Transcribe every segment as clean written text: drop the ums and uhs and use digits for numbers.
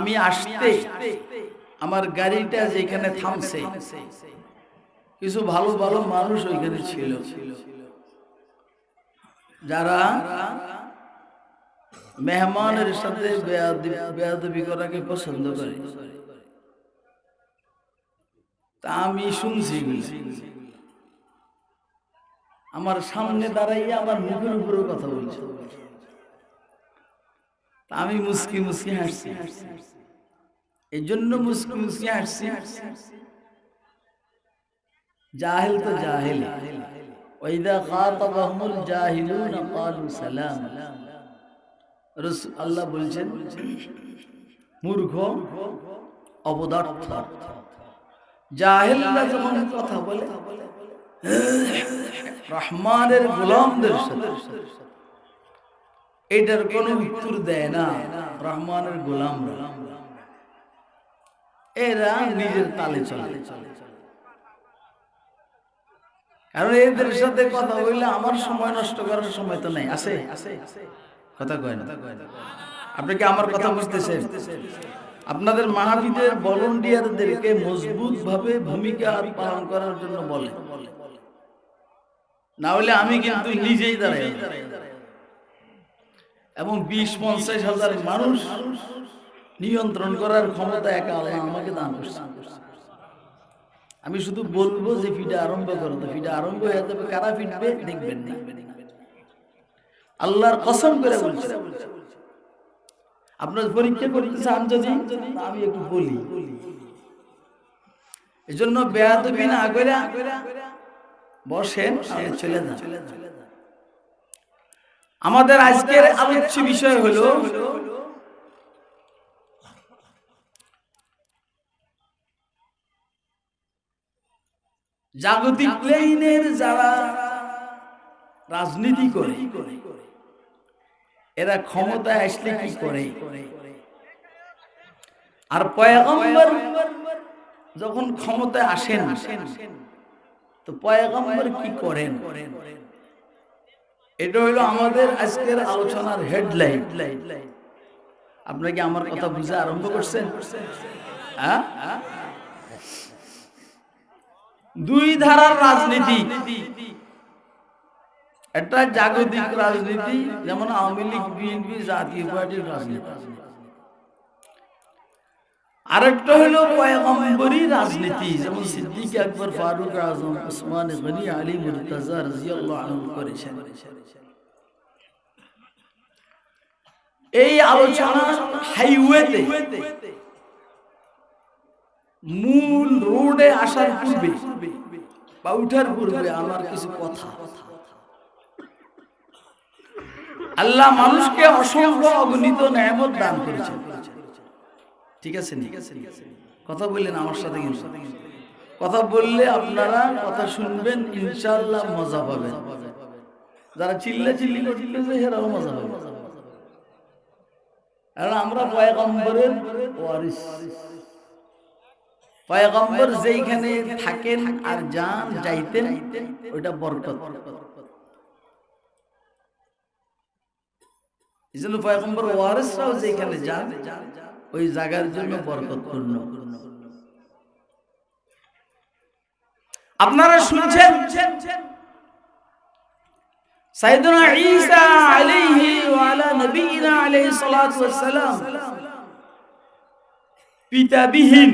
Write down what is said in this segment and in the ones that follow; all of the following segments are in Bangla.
আমি আসতে আমার গাড়িটা যেখানে থামছে কিছু ভালো ভালো মানুষ ওইখানে ছিল, যারা মেহমানের সাথে বেয়াদবি করাকে পছন্দ করে। তা আমি শুনছি, আমার সামনে দাঁড়াইয়া আমার মুখের উপরেও কথা বলছে। আমি মুস্কি মুস্কি হাসছি। এই জন্য মুস্কি মুস্কি হাসছি, জাহিল তো জাহিল, ওয়াইদা খাতাবাহুমুল জাহিলুনা ক্বালু সালাম। রাসূল আল্লাহ বলছেন, মূর্খ অপদার্থ জাহিলরা যখন কথা বলে রহমানের গোলামদের সাথে, এটার কোনো উত্তর দেয় না রহমানের গোলামরা। এরা নিজের তালে চলে, কারণ এদের সাথে কথা বললে আমার সময় নষ্ট করার সময় তো নাই। আছে কথা কয় না? আপনি কি আমার কথা বুঝতেছেন? আপনাদের মাহফিলের ভলান্টিয়ারদেরকে মজবুত ভাবে ভূমিকা পালন করার জন্য বলে, না হলে আমি কিন্তু নিজেই দাঁড়াই এবং 20-50 হাজার মানুষ নিয়ন্ত্রণ করার ক্ষমতা একা আল্লাহ আমাকে দান করছে। আমি শুধু বলবো যে ফিডা আরম্ভ করো, তো ফিডা আরম্ভ হয়ে যাবে, কারা ফিটবে দেখবেন না। আল্লাহর কসম করে বলছি, আপনার পরীক্ষা করতে চান যদি আমি একটু বলি। এজন্য বেয়াদবি না করে বসেন, চলে যান। আমাদের আজকের আলোচ্য বিষয় হলো জাগতিক প্লেনের যারা রাজনীতি করে, এরা ক্ষমতায় আসলে কি করে, আর পয়গম্বর যখন ক্ষমতায় আসেন তো পয়গম্বর কি করেন, এটা হলো আমাদের আজকের আলোচনার হেডলাইন। আপনারা কি আমার কথা বুঝে আরম্ভ করছেন? হ্যাঁ, দুই ধারার রাজনীতি, একটা জাগতিক রাজনীতি যেমন আওয়ামী লীগ, বিএনপি, জাতীয় পার্টির রাজনীতি, আরেকটা হলো পয়গম্বরী রাজনীতি যেমন সিদ্দিক আকবর, ফারুক আজম, উসমান গনি, আলী মুর্তজা রাদিয়াল্লাহু আনহু করেছেন। এই আলোচনা হাইওয়েতে মূল রোডে আসার পূর্বে বা উঠার পূর্বে আমার কিছু কথা। আল্লাহ মানুষকে অসংখ্য অগণিত নেয়ামত দান করেছেন, ঠিক আছে? কথা বললেন আমার সাথে, কিন্তু কথা বললে আপনারা কথা শুনবেন, ইনশাআল্লাহ মজা পাবেন। যারা চিল্লা চিল্লি করতেছে এরাও মজা পাবে, কারণ আমরা পয়গম্বরের ওয়ারিস। পয়গম্বর যেইখানে থাকেন আর যান যাইতেন ওইটা বরকত। এই জন্য পয়গম্বর ওয়ারিসরাও যেখানে যান ওই জায়গার জন্য বরকতপূর্ণ। আপনারা শুনছেন সাইয়েদনা ঈসা আলাইহি ওয়া আলা নবিয়িনা আলাইহিস সালাতু ওয়াস সালাম পিতাবিহীন,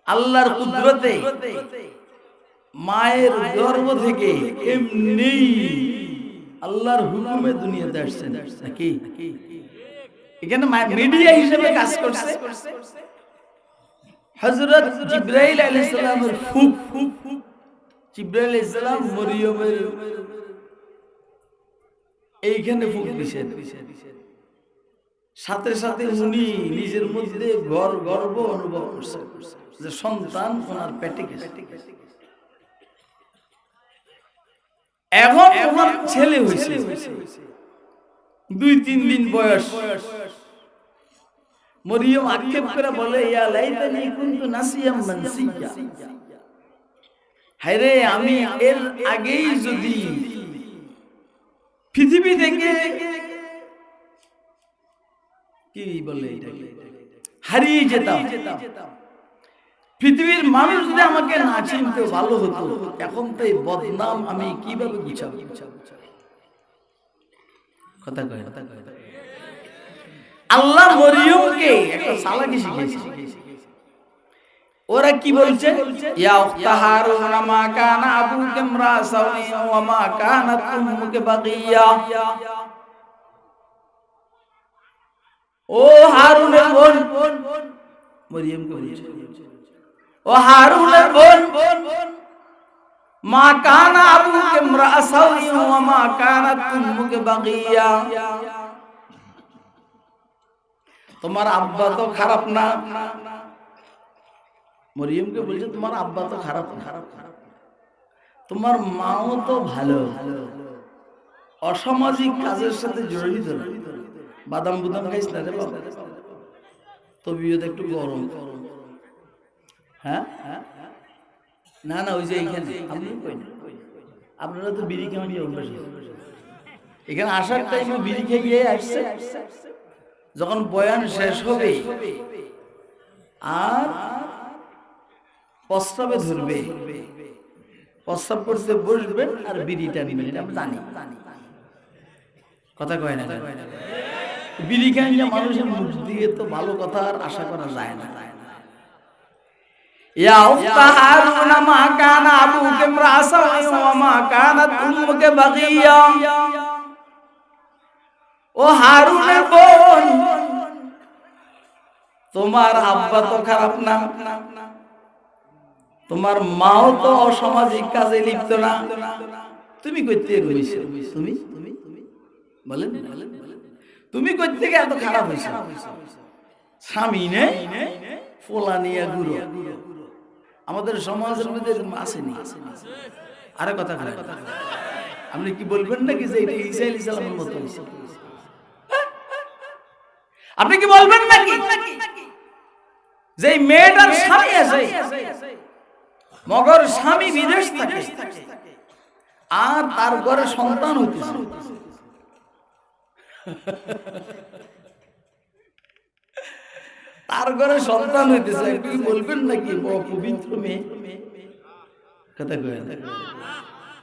আল্লাহর কুদরতে মায়ের গর্ভ থেকে এমনি আল্লাহর হুকুমে দুনিয়াতে আসছেন নাকি? এখানে মিডিয়া হিসেবে কাজ করছে হযরত জিবরাইল আলাইহিস সালামের ফুফ। জিবরাইল আলাইহিস সালাম মরিয়মের এইখানে ফুফ দিয়েছেন, সাথে সাথে উনি নিজের মধ্যে গর্ব অনুভব করছেন যে সন্তান ওনার পেটে গেছে। এখন ওনার ছেলে হয়েছে, 2-3 দিন বয়স। মরিয়ম আক্ষেপ করে বলে, ইয়া লাইতানি কুনতু নাসিয়াম মানসিয়া, হায়রে আমি এর আগেই যদি পৃথিবী থেকে কি বলে এটাকে, হারিয়ে যেতাম। পৃথিবীর মানুষ যদি আমাকে না চিনতে ভালো হতো, এখন তো এই বদনাম আমি কিভাবে গুছাবো? কথা কয় আল্লাহ মরিয়মকে একটা চালাকি শিখিয়েছে। ওরা কি বলছে, ইয়া উখতা হারুন মা কানা আবুকা ইমরা সাওই ওয়া মা কানাত উম্মুকা বাগিয়া। ও হারুনের বোন, মরিয়মকে বলছে, ও হারুনের বোন, মা কানা আবুকা ইমরা সাওই ওয়া মা কানাত উম্মুকা বাগিয়া। তোমার আব্বা তো খারাপ না। মরিয়মকে বলছে তোমার আব্বা তো খারাপ না, তোমার মাও তো ভালো, অসামাজিক কাজের সাথে জড়িত না। বাদাম বুদাম খাইস না রে বাবা, তবিয়ত একটু গরম। হ্যাঁ না না, ওই যে এইখানে আপনারা তো বিড়ি কেমন অভ্যাস, এখানে আসার টাইমে বিড়ি খেয়ে গিয়ে আসছে, যখন বয়ান শেষ হবে আর প্রস্রাবে ধরবে, প্রস্রাব করতে বসবেন আর বিড়িটা নেবেন, এটা আমরা জানি। কথা কয় না, বিড়ি খাইলে মানুষের মুখ দিয়ে তো ভালো কথা আর আশা করা যায় না। ইয়া উখতা হারুন মা কানা আবুকা ইমরা সাওই ওয়া মা কানাত উম্মুকা বাগিয়া। ও হারুনের বোন, তোমার আব্বা তো খারাপ না, তোমার মাও তো অসামাজিক কাজে লিপ্ত না, তুমি কই থেকে হইছো? তুমি বলেন তুমি কই থেকে এত খারাপ হইছো? স্বামী নেই, ফোলা নিয়ে গুরু। আমাদের সমাজের মধ্যে আসেনি। আরে কথা বলে আপনি কি বলবেন নাকি যে এটা ঈসা আলাইহিস সালামের মতো হইছে? আপনি কি বলবেন নাকি যে মেয়েটার স্বামী আছে, মগর স্বামী বিদেশ থাকে আর তার ঘরে সন্তান হইতেছে, তার ঘরে সন্তান হইতেছে, আপনি কি বলবেন নাকি বড় পবিত্র মেয়ে? কথা কয় না,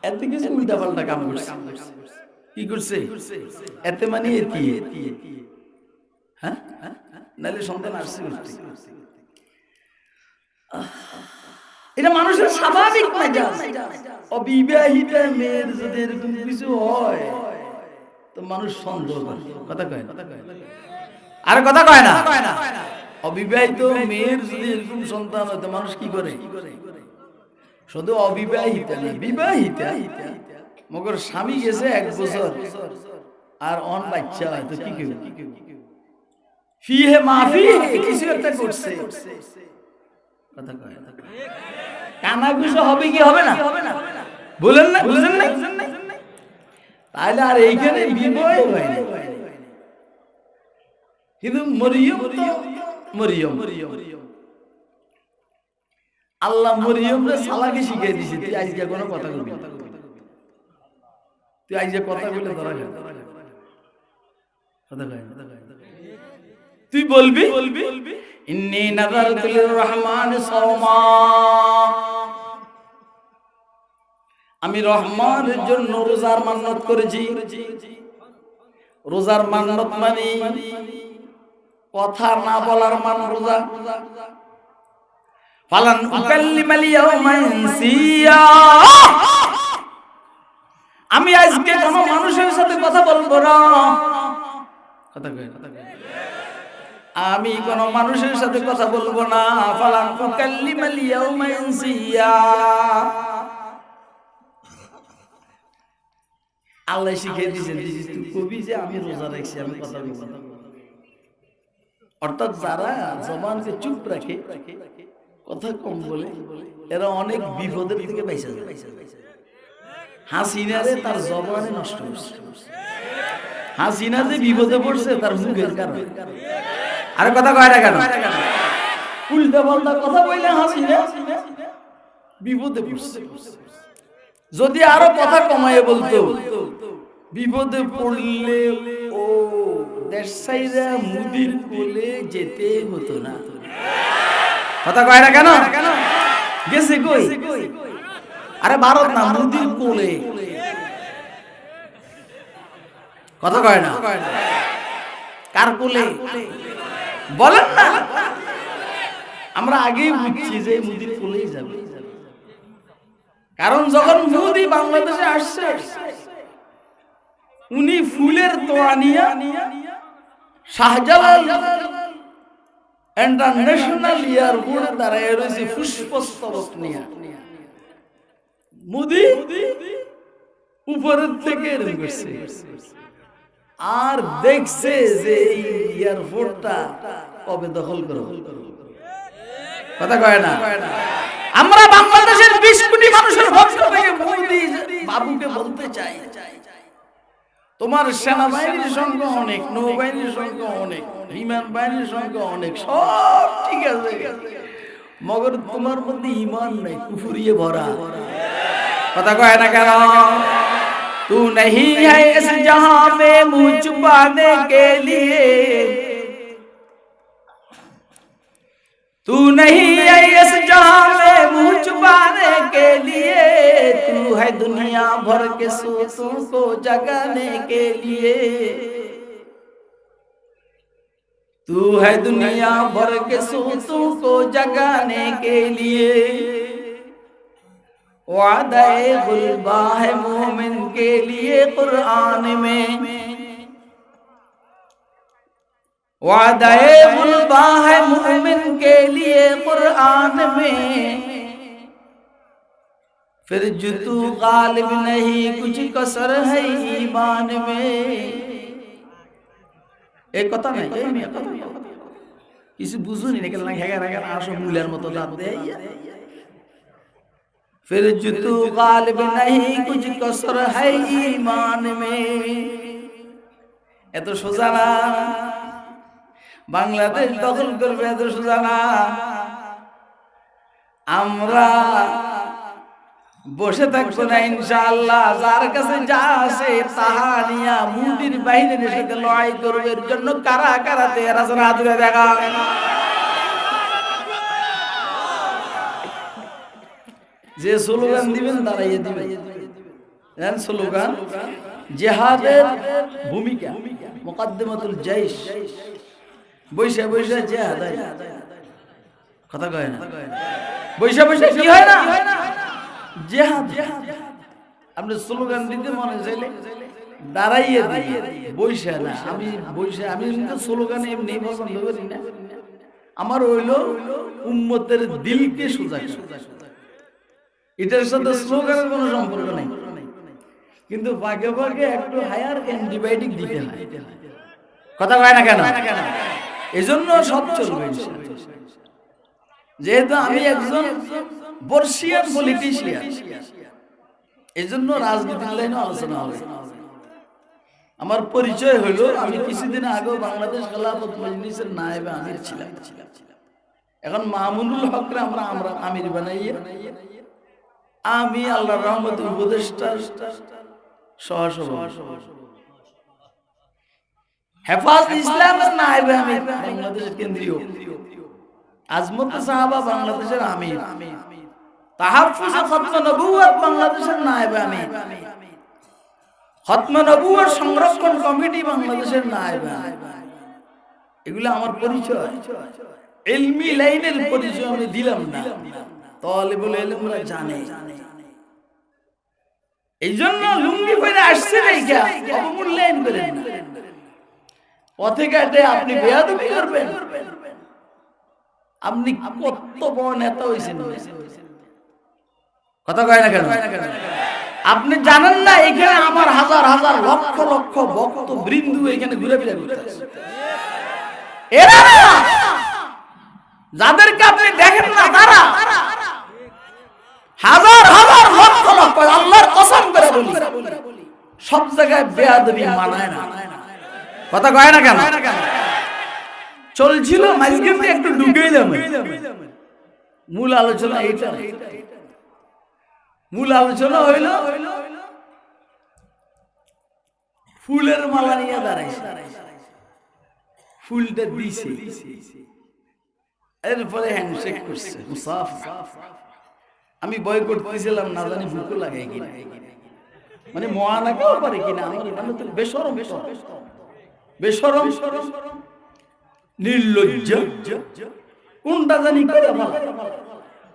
এত কিছু উল্টা পাল্টা কাম করছে। কি করছে? এতে মানে এতি, হ্যাঁ নাহলে সন্তান আসছে। এটা মানুষের স্বাভাবিক মেজাজ। অবিবাহিতা মেয়ের যদি এরকম কিছু হয় তো মানুষ সন্দেহ করে। কথা কয় না, আর কথা কয় না। অবিবাহিত মেয়ের যদি এরকম সন্তান হয় তো মানুষ কি করে? শুধু অবিবাহিতা না, বিবাহিতা মগর স্বামী গেছে 1 বছর আর অন বাচ্চা হয় তো কি কেউ ফিহে মাফি কিছু একটা করছে। কথা কয় না, কানাঘুষো হবে কি হবে না? বলেন না, বুঝেন না? তাহলে আর এইখানে বিবাহ হয় না। কিন্তু মরিয়ম তো মরিয়ম, আল্লাহ মরিয়মরে সালাকি শিখিয়ে দিয়েছে, তুই আজকে কোনো কথা বলবি না, তুই আজকে কথা বলে ধরা যাবে। কথা কয় না, তুই বলবি ইন্নী নাযারতু লির-রহমানি সাওমা, আমি রহমানের জন্য রোজার মান্নত করেছি। রোজার মান্নত মানে কথা না বলার মান রোজা। ফালান উকাল্লিমাল ইয়াওমা ইনসিয়া, আমি আজকে কোনো মানুষের সাথে কথা বলবো না। কথা কয়, আমি কোন মানুষের সাথে কথা বলবো না। ফালান উকাল্লিমাল ইয়াওমা ইনসিয়া, আল্লাহ শিখিয়ে দিয়েছেন তুই কবি যে আমি রোজা রাখছি, আমি কথা বলবো না। অর্থাৎ যারা জবানকে চুপ রাখে, কথা কম বলে, এরা অনেক বিপদের থেকে বাইসা যায়। হাসিনারে তার জবানে নষ্ট করছে, হাসিনা যে বিপদে পড়ছে তার মুখের কারণে। আরে কথা কয় না কেন? উল্টা পাল্টা কথা বললে হাসিনা বিপদে পড়ছে। যদি আরো কথা কমায়ে বলতো, বিপদে পড়লে ও দেশ ছাইরা মুদির কোলে যেতে হতো না। কথা কয় না কেন? গেছে কই? আরে ভারত না, মুদির কোলে। কথা কয় না? কার কোলে বলেন না? আমরা আগেই বুঝছি যে মুদির কোলেই যাবে। কারণ যখন মোদি বাংলাদেশে আসছে, উনি ফুলের তোড়া নিয়ে শাহজালাল ইন্টারন্যাশনাল এয়ারপোর্টে দাঁড়ায় রয়েছে পুষ্পস্তবক নিয়ে। মোদি উপরের থেকে এরকম করছে আর দেখছে যে এই এয়ারপোর্টটা কবে দখল করব। কথা কয় না? আমরা বাংলাদেশের 20 কোটি মানুষের পক্ষ থেকে মোদি বাবুকে বলতে চাই, তোমার সেনাবাহিনীর সংখ্যা অনেক, নৌবাহিনীর সংখ্যা অনেক, বিমান বাহিনীর সংখ্যা অনেক, সব ঠিক আছে, মগর তোমার মধ্যে ঈমান নাই, কুফরিয়ে ভরা। কথা কয় না কেন? तू नहीं है इस जहां में मुंह छुपाने के लिए, तू नहीं है इस जहां में मुंह छुपाने के लिए, तू है दुनिया भर के सूतों को जगाने के लिए, तू है दुनिया भर के सूतों को जगाने के लिए, वादा-ए गुलबा है मोमिन के लिए कुरान में, वादा-ए गुलबा है मोमिन के लिए कुरान में, फिर जो तू गालिब नहीं कुछ कसर है ईमान में। एक कथा नहीं, किसी बुझुनी नहीं कि हेगा आशो मूल्यार मतो दाँत देय, फिर जो तू गालिब नहीं कुछ कसर है ईमान में। এত সোজা না, বাংলাদেশ দখল করবে এত সোজা না। আমরা বসে থাকবো না ইনশাআল্লাহ, যার কাছে যা আছে তাহা নিয়া মুদির বাহিনীর সাথে লড়াই করবে। এর জন্য কারা কারা তৈরি আছেন হাত তুলে দেখা। যে স্লোগান দিবেন দাঁড়াইয়ে দিবেন, স্লোগান জিহাদের ভূমিকা, মুকদ্দিমাতুল জাইশ, বৈশা বৈশা জিহাদ। কথা কয় না? বৈশা বৈশা কি হয় না? জিহাদ। আপনি স্লোগান দিতে মনে চাইলে দাঁড়াইয়ে দিবেন, বৈশা না। আমি বৈশা, আমি কিন্তু স্লোগান এমনি পছন্দ করি না। আমার হইলো উম্মতের দিলকে সোজা করা। এটার সাথে স্লোগানের কোনো সম্পর্ক নাই, কিন্তু ভাগে ভাগে একটু হায়ার অ্যান্টিবায়োটিক দিতে হয়। কথা কয় না কেন? এই জন্য সব চলবে। যেহেতু আমি একজন বর্ষিয়ান পলিটিশিয়ান, এই জন্য রাজনীতির লাইনে আলোচনা হবে। আমার পরিচয় হলো, আমি কিছুদিন আগেও বাংলাদেশ খেলাফত মজলিসের নায়েবে আমির ছিলাম। এখন মামুনুল হকরে আমরা আমির বানাইয়ে, আমি আল্লাহর রহমতে উপদেষ্টা সহসভাপতি, হেফাজত ইসলামের নায়েবে আমির বাংলাদেশের কেন্দ্রীয়, আজমত সাহাবা বাংলাদেশের আমির, তাহাফফুজ খতম নবুয়ত বাংলাদেশের নায়েবে আমির, খতম নবুয়ত সংরক্ষণ কমিটি বাংলাদেশের নায়েবে আমির। এগুলো আমার পরিচয়, ইলমি লাইনের পরিচয় আমি দিলাম না, তালিবুল ইলমরা জানে। এই জন্য লুঙ্গি পরে আসছে নাইকা অবমূল্যায়ন করেন না। পথে ঘাটে আপনি বেয়াদবি করবেন, আপনি কত বড় নেতা হইছেন। কথা কয় না কেন? আপনি জানেন না এখানে আমার হাজার হাজার লক্ষ লক্ষ ভক্ত বৃন্দু এখানে ঘুরে ফিরে করতেছে। এরা যাদেরকে আপনি দেখেন না, তারা হাজার হাজার লক্ষ লক্ষ, আল্লাহর কসম করে বলি, সব জায়গায় বেয়াদবি মানায় না। কথা কয় না কেন? চলছিল মাঝখানে একটু ঢুকেইলাম, মূল আলোচনা এইটা। মূল আলোচনা হইল ফুলের মালা নিয়ে দাঁড়াইছে। ফুলটা দিছে, এরপরে হ্যান্ডশেক করছে মুসাফা। আমি ভয় করতেছিলাম না জানি ভুকু লাগাই কিনা, মানে মহানাকেও পারে কিনা, আমার মানে তো বেশরম বেশরম নির্লজ্জ কোনটা জানি করে ভালো।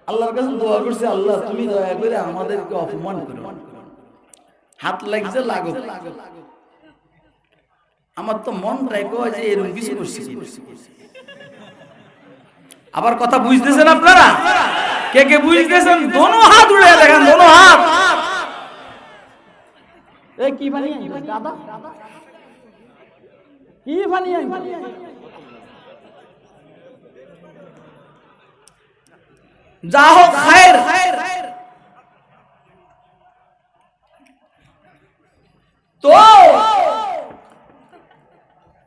আল্লাহর কাছে দোয়া করছে, আল্লাহ তুমি দয়া করে আমাদেরকে অপমান করো, হাত লাগছে লাগো। আমার তো মনটাই কয় যে এরকম কিছু করছি। আবার কথা বুঝতেছেন আপনারা? কে কে বুঝতেছেন? দোনো হাত উড়ে দেখেন, দোনো হাত। এই কি বানিয়ে দাদা, কি বানিয়ে যা হোক খায়ের। তো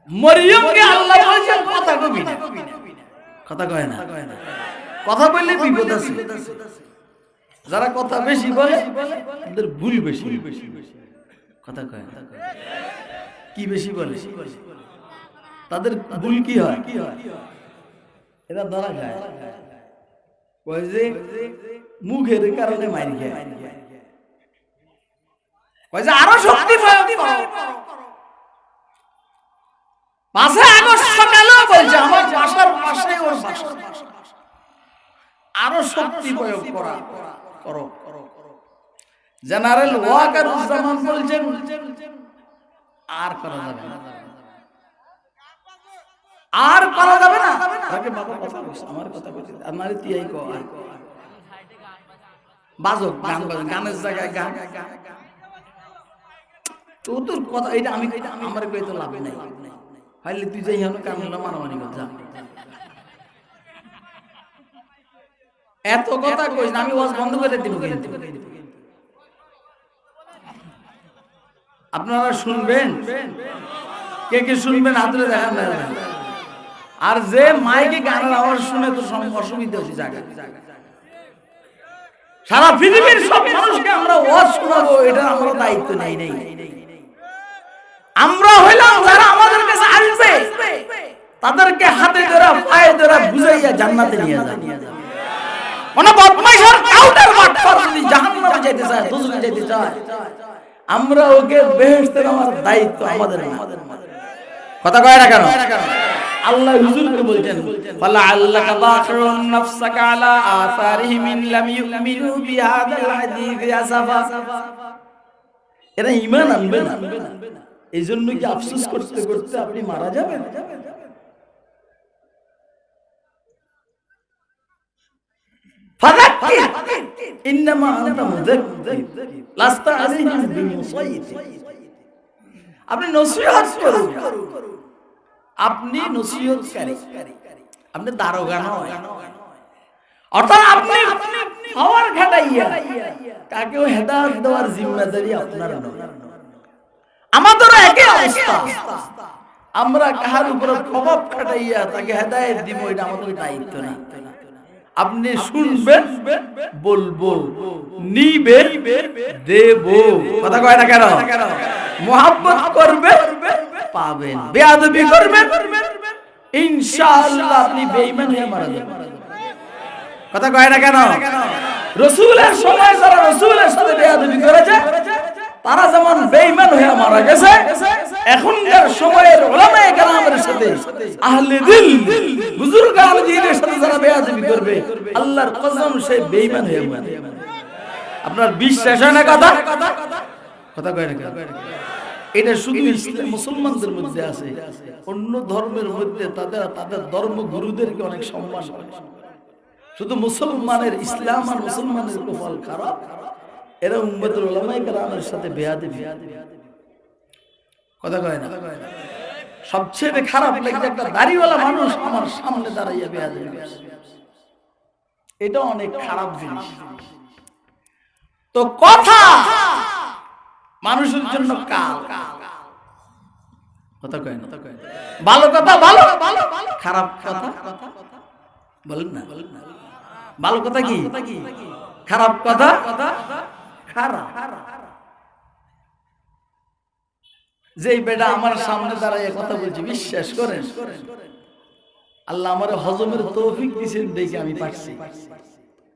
মরিয়মকে আল্লাহ বলেছেন কথা কবি না, কথা কয় না, কথা বললে বিপদ আছে। যারা কথা বেশি বলে তাদের ভুল বেশি, কথা কয় না। কি বেশি বলে তাদের ভুল কি হয়? এরা ধরা খায়, কয় যে মুখের কারণে মারি খায়, কয় যে আরো শক্তি প্রয়োগ করো। 5 আগস্ট সকালেও বলছে আমার বাসার পাশে ওর বাসা, আরো শক্তি প্রয়োগ করা করো। জেনারেল ওয়াকারুজ্জামান বলছেন আর করা যাবে না, আর করা যাবে না। তাকে বাবা কথা বলছে, আমার কথা বলছে, আমারে তিয়াই কো আর বাজো গান, বাজো গানের জায়গায় গান। তো তোর কথা এটা আমি আমার কই তো লাভ নাই, হাইলে তুই যাই হন কানলা মারামারি কর যা। এত কথা কইছ না, আমি ওয়াজ বন্ধ করে দিব কিন্তু। আপনারা শুনবেন, কে কে শুনবেন হাতরে দেখান না। আর যে মাইকে গানের আওয়াজ শুনে তো অসুবিধা হচ্ছে জায়গা। সারা পৃথিবীর সব মানুষকে আমরা ওয়াজ শোনাবো, এটা আমরা দায়িত্ব নেই। আমরা হইলাম যারা আমাদের কাছে আসবে তাদেরকে হাতে ধরে পায়ে ধরে বুঝাইয়া জান্নাতে নিয়ে যাবে। কোন বদমাইশের কাউটার বাটপার যদি জাহান্নামে যেতে চায়, দোজখে যেতে চায়, আমরা ওকে বেহেশতে নেওয়ার দায়িত্ব আমাদের না। কথা কয় না কেন? আল্লাহ হুজুরকে বলছেন ফালা আল্লাকা বাখিরুন নাফসাকা আলা আসারিহিম ইন লাম ইউমিনু বিহাদাল হাদিস আসাফা। এরা ঈমান আনবে না, এইজন্য কি আফসোস করতে করতে আপনি মারা যাবেন? ফাযাক্কির ইন্নামা আনতা মুযাক্কির লাস্তা আলাইহিম বিমুসাইতির। আপনি নসিহত করুন, আপনি নসিহতকারী, আপনি দারোগা নয়। অর্থাৎ আপনি পাওয়ার খাটাইয়া কাকেও হেদায়েত দেওয়ার জিম্মাদারি আপনার নয়। আমাদেরও একই অবস্থা, আমরা কাহার উপর প্রভাব খাটাইয়া তাকে হেদায়েত দিব, এটা আমাদের দায়িত্ব না। আপনি শুনবেন, বলবো, নিবেন, দেব। কথা কয় না কেন? মোহাব্বত করবে, পাবেন। বেয়াদবি করবেন, ইনশাআল্লাহ আপনি বেঈমান হয়ে মারা যাবেন। কথা কয় না কেন? রাসূলের সময় যারা রাসূলের সাথে বেয়াদবি করেছে তারা যেমন বেঈমান হয়ে মারা গেছে, এখনকার সময়ের উলামায়ে কেরামের সাথে আহলে দিল বুজুর্গানে দ্বীনের সাথে যারা বেয়াদবি করবে, আল্লাহর কসম সে বেঈমান হয়ে মরবে। আপনার বিশ্বাস হয় না? কথা কয় না কেন? এটা শুধু মুসলমানদের মধ্যে আছে, অন্য ধর্মের মধ্যে তাদের ধর্মগুরুদেরকে অনেক সম্মান করে। শুধু মুসলমানের ইসলাম আর মুসলমানের কপাল খারাপ, এরা উম্মতের উলামায়ে কেরামের সাথে বেয়াদবি। কথা কয় না? সবচেয়ে খারাপ লাগে একটা দাড়িওয়ালা মানুষ আমার সামনে দাঁড়াইয়া বেয়াদবি করে, এটা অনেক খারাপ জিনিস। তো কথা মানুষের জন্য কাল। কথা কয় না? ভালো কথা ভালো, খারাপ কথা বলেন না। ভালো কথা কি? খারাপ কথা খারাপ। যেই বেটা আমার সামনে দাঁড়ায় কথা বলছে, বিশ্বাস করেন আল্লাহ আমার হজমের তৌফিক দিয়েছেন দেখে আমি পারছি।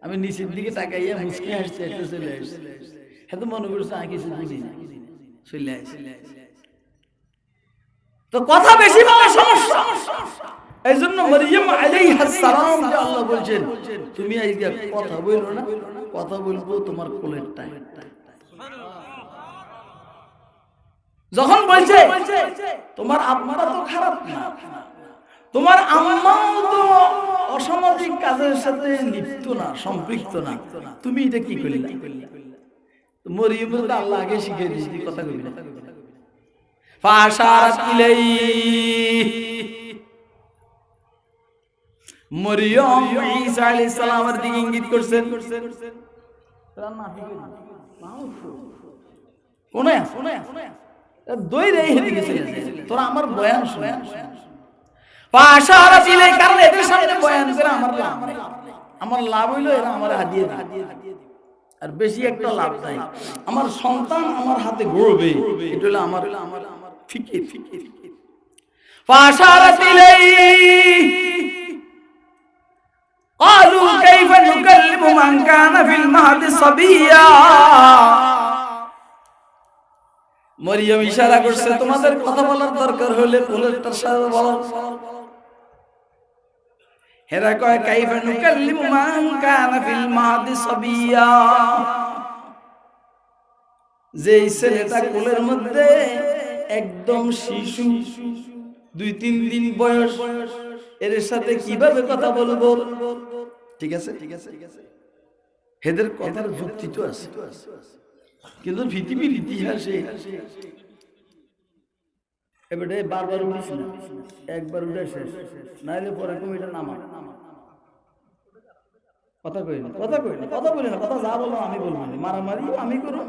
আমি নিচের দিকে তাকাইয়া মুচকি হাসতে হাসতে চলে আসছি। এত মনে করছে আমি কিছু বুঝি না, চলে আসছি। তো কথা বেশি বলা সমস্যা। এই জন্য মরিয়ম আলাইহিস সালাম কে আল্লাহ বলছেন তুমি আজকে কথা বলো না, কথা বলবো তোমার কোলের টাইম। যখন বলছে তোমার আম্মা তো খারাপ না, তোমার আম্মাও তো অসামাজিক কাজের সাথে লিপ্ত না, সম্পৃক্ত না, তুমি এটা কি করলে? মরিয়ম তো আল্লাহ আগে শিখিয়ে দিয়েছে কথা কইবি না। ফাশারাত ইলাইহি মরিয়ম ঈসা আলাইহিস সালামের দিকে ইঙ্গিত করছেন। কোনে দই রে এদিকে চলে যায়, তোরা আমার বয়ান শুনে। ফাশারাত ইলাইহি, কারণ এদের সামনে বয়ান করে আমার লাভ নেই। আমার লাভ হইলো এরা আমার হাদিয়ে দেয়, আর বেশি একটা লাভ নাই। আমার সন্তান আমার হাতে গড়বে, এটা হলো আমার ফিকির। ফাশারাত ইলাইহি ক্বালু কাইফা নুকাল্লিমু মান কানা ফিল মাহদি সাবিয়্যা। মরিয়ম ইশারা করছে তোমাদের কথা বলার দরকার হলে কোলেরটার সাথে বলো। হেরা কয় কাইফা নুকাল্লিমু মান কানা ফিল মাহদি সাবিয়্যা, যে ছেলেটা কোলের মধ্যে একদম শিশু, 2-3 দিন বয়স, এর সাথে কিভাবে কথা বলবো? ঠিক আছে, এদের কথার যুক্তি তো আছে, কিন্তু পৃথিবীর ইতিহাসে এবারে বারবার উঠিস না, একবার উঠে শেষ, নাইলে পরে কমিটা নামা। কথা কই না, কথা বলি না, কথা যা বলো আমি বলবো, মারামারি আমি করো।